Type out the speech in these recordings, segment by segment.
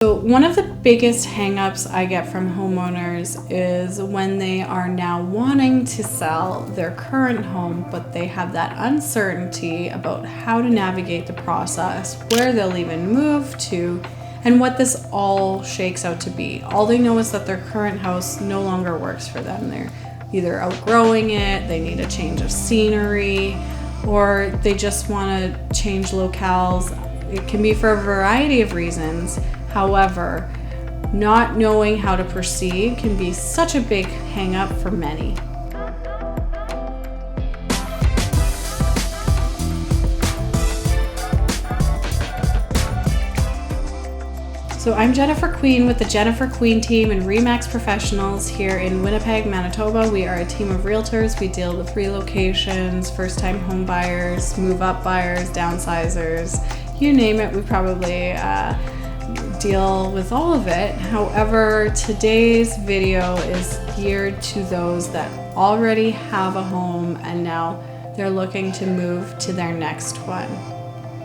So one of the biggest hangups I get from homeowners is when they are now wanting to sell their current home, but they have that uncertainty about how to navigate the process, where they'll even move to, and what this all shakes out to be. All they know is that their current house no longer works for them. They're either outgrowing it, they need a change of scenery, or they just want to change locales. It can be for a variety of reasons. However, not knowing how to proceed can be such a big hang up for many. So I'm Jennifer Queen with the Jennifer Queen team and RE/MAX Professionals here in Winnipeg, Manitoba. We are a team of realtors. We deal with relocations, first-time home buyers, move-up buyers, downsizers, you name it. We probably deal with all of it. However, today's video is geared to those that already have a home and now they're looking to move to their next one.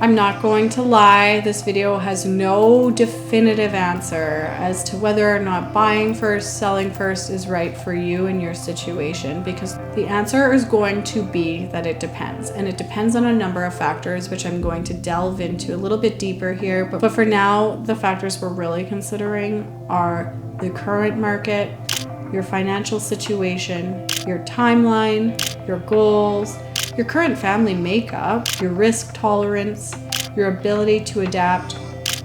I'm not going to lie, this video has no definitive answer as to whether or not buying first, selling first is right for you and your situation, because the answer is going to be that it depends. And it depends on a number of factors, which I'm going to delve into a little bit deeper here. But for now, the factors we're really considering are the current market, your financial situation, your timeline, your goals, your current family makeup, your risk tolerance, your ability to adapt,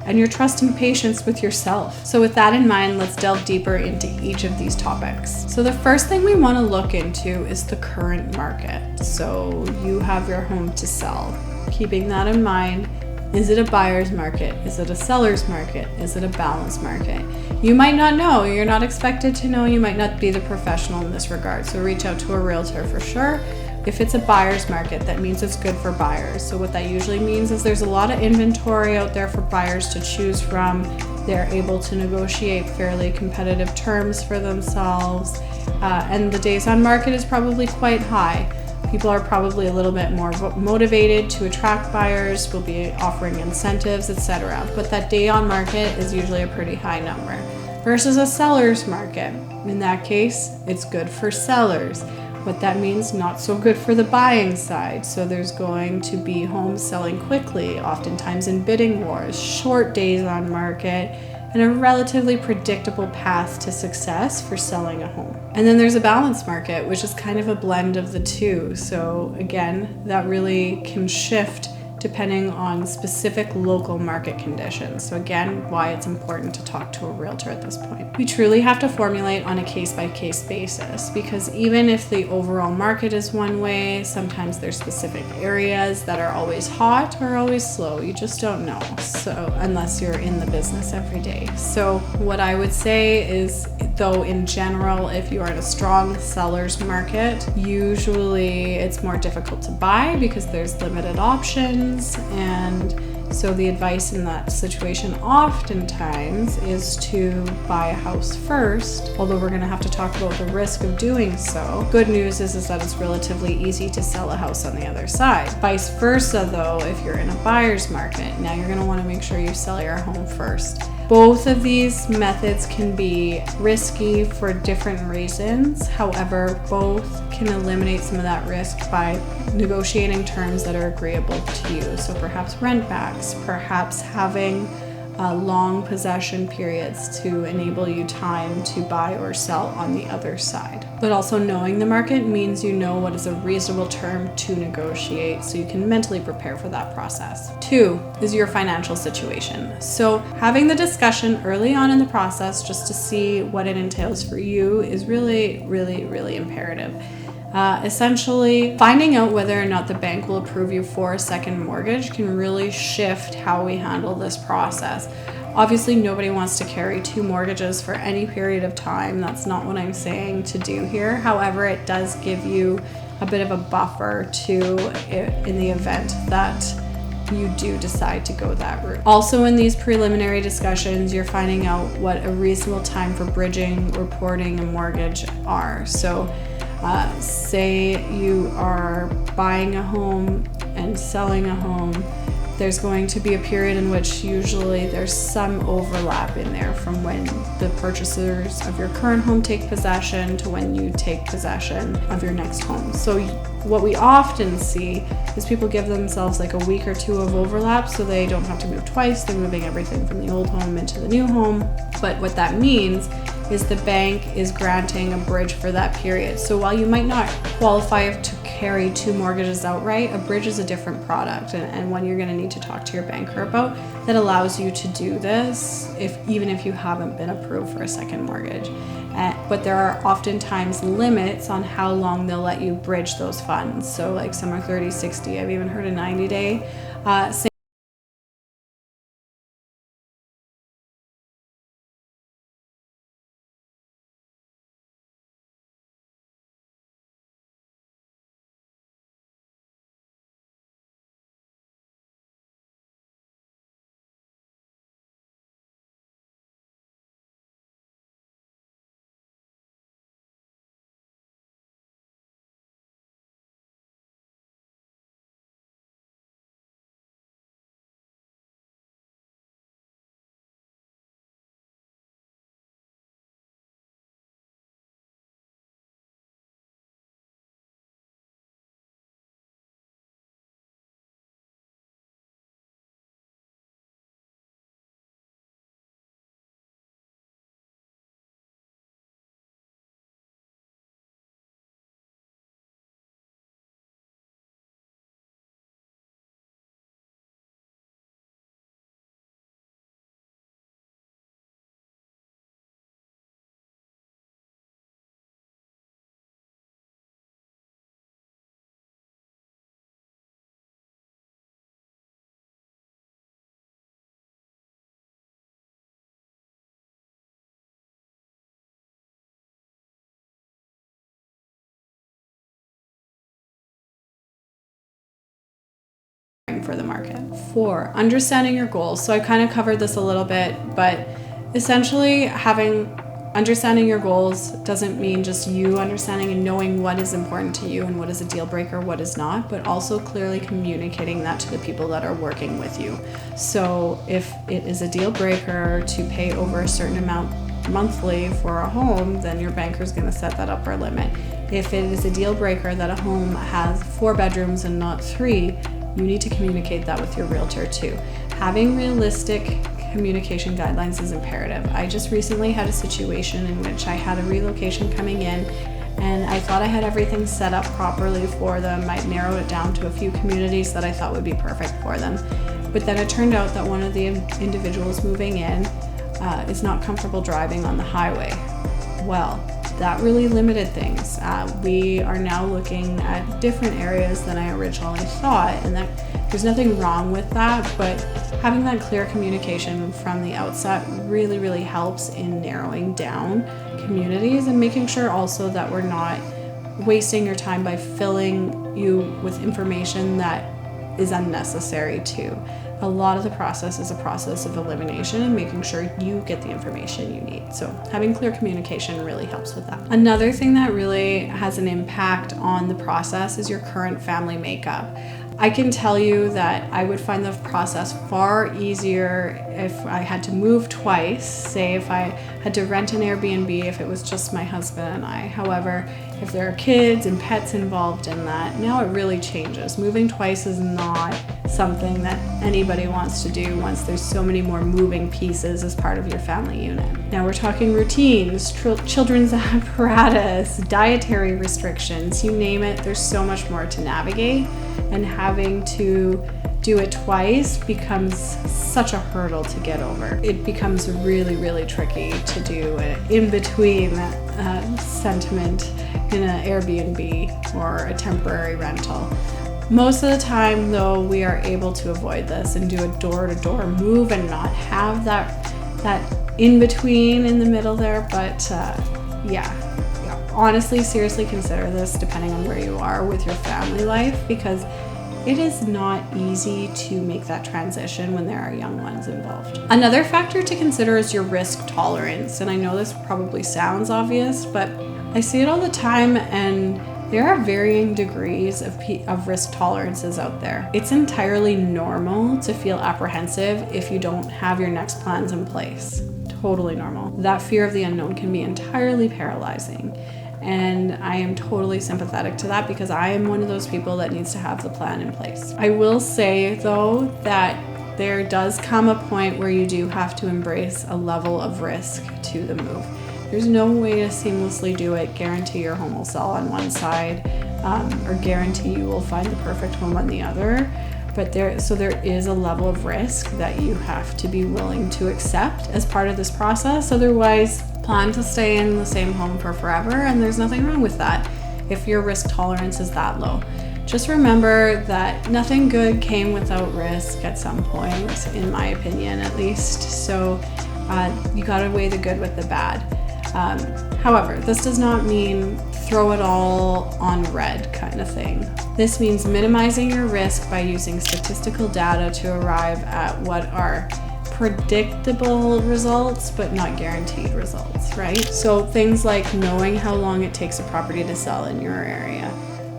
and your trust and patience with yourself. So with that in mind, let's delve deeper into each of these topics. So the first thing we want to look into is the current market. So you have your home to sell. Keeping that in mind, is it a buyer's market? Is it a seller's market? Is it a balanced market? You might not know. You're not expected to know. You might not be the professional in this regard. So reach out to a realtor for sure. If it's a buyer's market, that means it's good for buyers. So what that usually means is there's a lot of inventory out there for buyers to choose from. They're able to negotiate fairly competitive terms for themselves. And the days on market is probably quite high. People are probably a little bit more motivated to attract buyers, will be offering incentives, etc. But that day on market is usually a pretty high number. Versus a seller's market. In that case, it's good for sellers. What that means, not so good for the buying side. So there's going to be homes selling quickly, oftentimes in bidding wars, short days on market, and a relatively predictable path to success for selling a home. And then there's a balanced market, which is kind of a blend of the two. So again, that really can shift depending on specific local market conditions. So again, why it's important to talk to a realtor at this point. We truly have to formulate on a case-by-case basis, because even if the overall market is one way, sometimes there's specific areas that are always hot or always slow. You just don't know. So unless you're in the business every day. So what I would say is, though, in general, if you are in a strong seller's market, usually it's more difficult to buy because there's limited options. And so the advice in that situation oftentimes is to buy a house first, although we're going to have to talk about the risk of doing so. Good news is that it's relatively easy to sell a house on the other side. Vice versa though, if you're in a buyer's market, now you're going to want to make sure you sell your home first. Both of these methods can be risky for different reasons. However, both can eliminate some of that risk by negotiating terms that are agreeable to you. So perhaps rent backs, perhaps having long possession periods to enable you time to buy or sell on the other side. But also knowing the market means you know what is a reasonable term to negotiate, so you can mentally prepare for that process. 2 is your financial situation. So having the discussion early on in the process just to see what it entails for you is really, really, really imperative. Essentially, finding out whether or not the bank will approve you for a second mortgage can really shift how we handle this process. Obviously, nobody wants to carry 2 mortgages for any period of time. That's not what I'm saying to do here. However, it does give you a bit of a buffer in the event that you do decide to go that route. Also, in these preliminary discussions, you're finding out what a reasonable time for bridging, reporting a mortgage are. So Say you are buying a home and selling a home, there's going to be a period in which usually there's some overlap in there from when the purchasers of your current home take possession to when you take possession of your next home. So what we often see is people give themselves like a week or two of overlap so they don't have to move twice. They're moving everything from the old home into the new home. But what that means is the bank is granting a bridge for that period. So while you might not qualify to carry 2 mortgages outright, a bridge is a different product and one you're going to need to talk to your banker about that allows you to do this even if you haven't been approved for a second mortgage. But there are oftentimes limits on how long they'll let you bridge those funds. So like some are 30, 60, I've even heard a 90-day. For the market. 4, understanding your goals. So I kind of covered this a little bit, but essentially understanding your goals doesn't mean just you understanding and knowing what is important to you and what is a deal breaker, what is not, but also clearly communicating that to the people that are working with you. So if it is a deal breaker to pay over a certain amount monthly for a home, then your banker is going to set that upper limit. If it is a deal breaker that a home has 4 bedrooms and not 3, you need to communicate that with your realtor too. Having realistic communication guidelines is imperative. I just recently had a situation in which I had a relocation coming in and I thought I had everything set up properly for them. I'd narrowed it down to a few communities that I thought would be perfect for them. But then it turned out that one of the individuals moving in is not comfortable driving on the highway. Well, that really limited things. We are now looking at different areas than I originally thought, and that there's nothing wrong with that, but having that clear communication from the outset really, really helps in narrowing down communities and making sure also that we're not wasting your time by filling you with information that is unnecessary too. A lot of the process is a process of elimination and making sure you get the information you need. So having clear communication really helps with that. Another thing that really has an impact on the process is your current family makeup. I can tell you that I would find the process far easier if I had to move twice, say if I had to rent an Airbnb if it was just my husband and I. However, if there are kids and pets involved in that, now it really changes. Moving twice is not something that anybody wants to do once there's so many more moving pieces as part of your family unit. Now we're talking routines, children's apparatus, dietary restrictions, you name it, there's so much more to navigate, and having to do it twice becomes such a hurdle to get over. It becomes really, really tricky to do in between sentiment in an Airbnb or a temporary rental. Most of the time though, we are able to avoid this and do a door-to-door move and not have that in-between in the middle there, but yeah, honestly, seriously consider this depending on where you are with your family life, because it is not easy to make that transition when there are young ones involved. Another factor to consider is your risk tolerance. And I know this probably sounds obvious, but I see it all the time, and there are varying degrees of risk tolerances out there. It's entirely normal to feel apprehensive if you don't have your next plans in place. Totally normal. That fear of the unknown can be entirely paralyzing. And I am totally sympathetic to that because I am one of those people that needs to have the plan in place. I will say though that there does come a point where you do have to embrace a level of risk to the move. There's no way to seamlessly do it, guarantee your home will sell on one side, or guarantee you will find the perfect home on the other. But there is a level of risk that you have to be willing to accept as part of this process. Otherwise, plan to stay in the same home for forever, and there's nothing wrong with that if your risk tolerance is that low. Just remember that nothing good came without risk at some point, in my opinion at least. So you gotta weigh the good with the bad. However, this does not mean throw it all on red kind of thing. This means minimizing your risk by using statistical data to arrive at what are predictable results but not guaranteed results, right? So things like knowing how long it takes a property to sell in your area,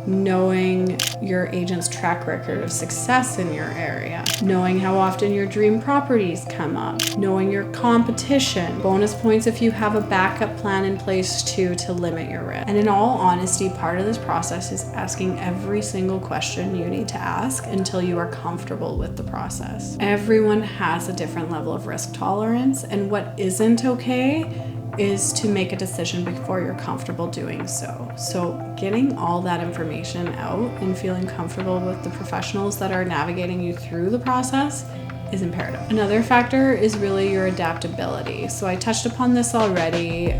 knowing your agent's track record of success in your area, knowing how often your dream properties come up, knowing your competition, bonus points if you have a backup plan in place too to limit your risk. And in all honesty, part of this process is asking every single question you need to ask until you are comfortable with the process. Everyone has a different level of risk tolerance, and what isn't okay is to make a decision before you're comfortable doing so. So getting all that information out and feeling comfortable with the professionals that are navigating you through the process is imperative. Another factor is really your adaptability. So I touched upon this already.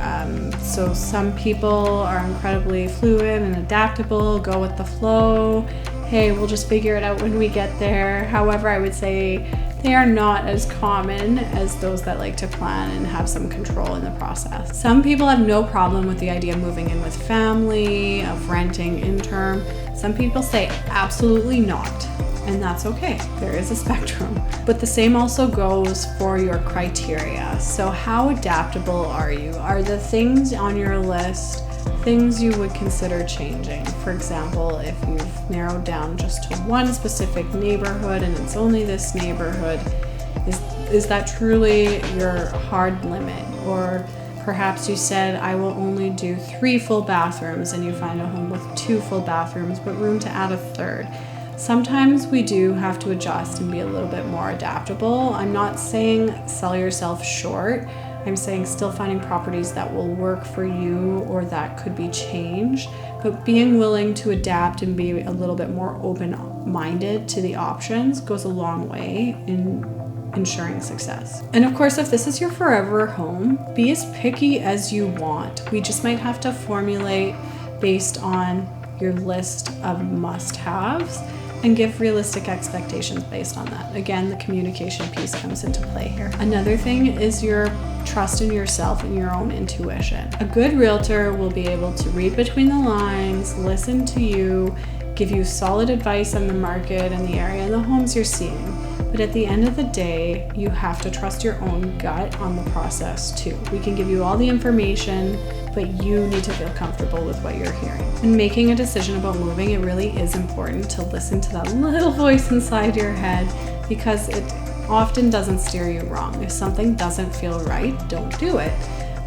So some people are incredibly fluid and adaptable, go with the flow. Hey, we'll just figure it out when we get there. However, I would say they are not as common as those that like to plan and have some control in the process. Some people have no problem with the idea of moving in with family, of renting interim. Some people say absolutely not, and that's okay. There is a spectrum. But the same also goes for your criteria. So how adaptable are you? Are the things on your list things you would consider changing? For example, if you've narrowed down just to one specific neighborhood and it's only this neighborhood, is that truly your hard limit? Or perhaps you said, I will only do 3 full bathrooms, and you find a home with 2 full bathrooms but room to add a third. Sometimes we do have to adjust and be a little bit more adaptable. I'm not saying sell yourself short. I'm saying still finding properties that will work for you or that could be changed, but being willing to adapt and be a little bit more open-minded to the options goes a long way in ensuring success. And of course, if this is your forever home, be as picky as you want. We just might have to formulate based on your list of must-haves and give realistic expectations based on that. Again, the communication piece comes into play here. Another thing is your trust in yourself and your own intuition. A good realtor will be able to read between the lines, listen to you, give you solid advice on the market and the area and the homes you're seeing. But at the end of the day, you have to trust your own gut on the process too. We can give you all the information, but you need to feel comfortable with what you're hearing. When making a decision about moving, it really is important to listen to that little voice inside your head, because it often doesn't steer you wrong. If something doesn't feel right, don't do it.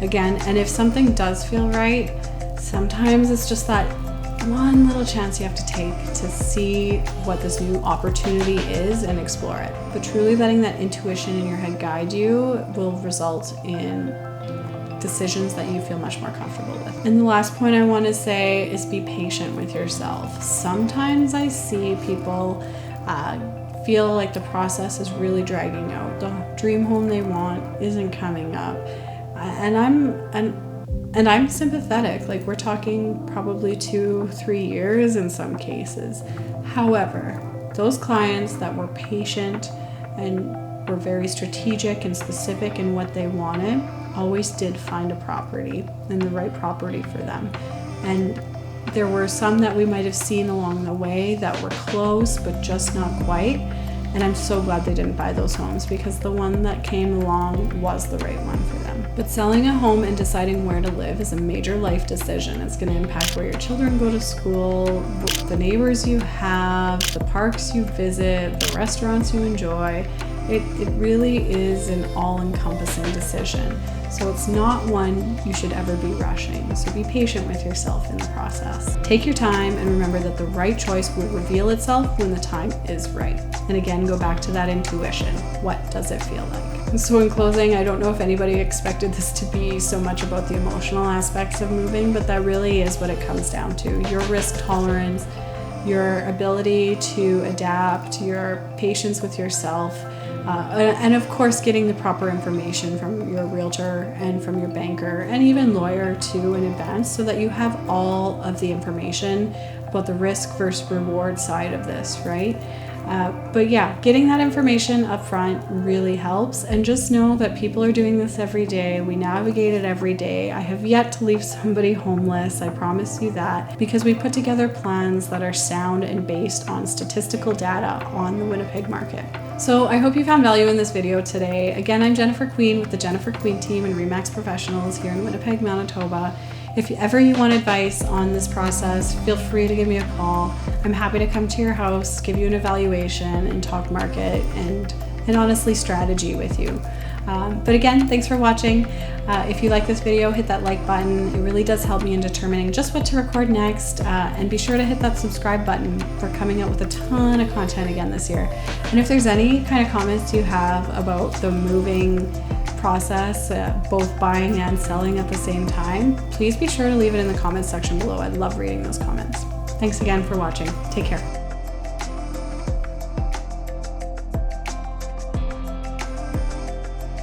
Again, and if something does feel right, sometimes it's just that one little chance you have to take to see what this new opportunity is and explore it. But truly letting that intuition in your head guide you will result in decisions that you feel much more comfortable with. And the last point I want to say is be patient with yourself. Sometimes I see people feel like the process is really dragging out. The dream home they want isn't coming up. And I'm sympathetic. Like, we're talking probably 2-3 years in some cases. However, those clients that were patient and were very strategic and specific in what they wanted always did find a property, and the right property for them. And there were some that we might have seen along the way that were close but just not quite. And I'm so glad they didn't buy those homes, because the one that came along was the right one for them. But selling a home and deciding where to live is a major life decision. It's going to impact where your children go to school, the neighbors you have, the parks you visit, the restaurants you enjoy. It really is an all-encompassing decision. So it's not one you should ever be rushing. So be patient with yourself in the process. Take your time and remember that the right choice will reveal itself when the time is right. And again, go back to that intuition. What does it feel like? So in closing, I don't know if anybody expected this to be so much about the emotional aspects of moving, but that really is what it comes down to. Your risk tolerance, your ability to adapt, your patience with yourself, and of course getting the proper information from your realtor and from your banker and even lawyer too in advance, so that you have all of the information about the risk versus reward side of this, right? But yeah, getting that information up front really helps. And just know that people are doing this every day. We navigate it every day. I have yet to leave somebody homeless, I promise you that, because we put together plans that are sound and based on statistical data on the Winnipeg market. So I hope you found value in this video today. Again, I'm Jennifer Queen with the Jennifer Queen team and RE/MAX Professionals here in Winnipeg, Manitoba. If ever you want advice on this process, feel free to give me a call. I'm happy to come to your house, give you an evaluation, and talk market and honestly strategy with you. But again, thanks for watching. If you like this video, hit that like button. It really does help me in determining just what to record next. And be sure to hit that subscribe button. We're coming out with a ton of content again this year. And if there's any kind of comments you have about the moving process, both buying and selling at the same time, please be sure to leave it in the comments section below. I love reading those comments. Thanks again for watching. Take care.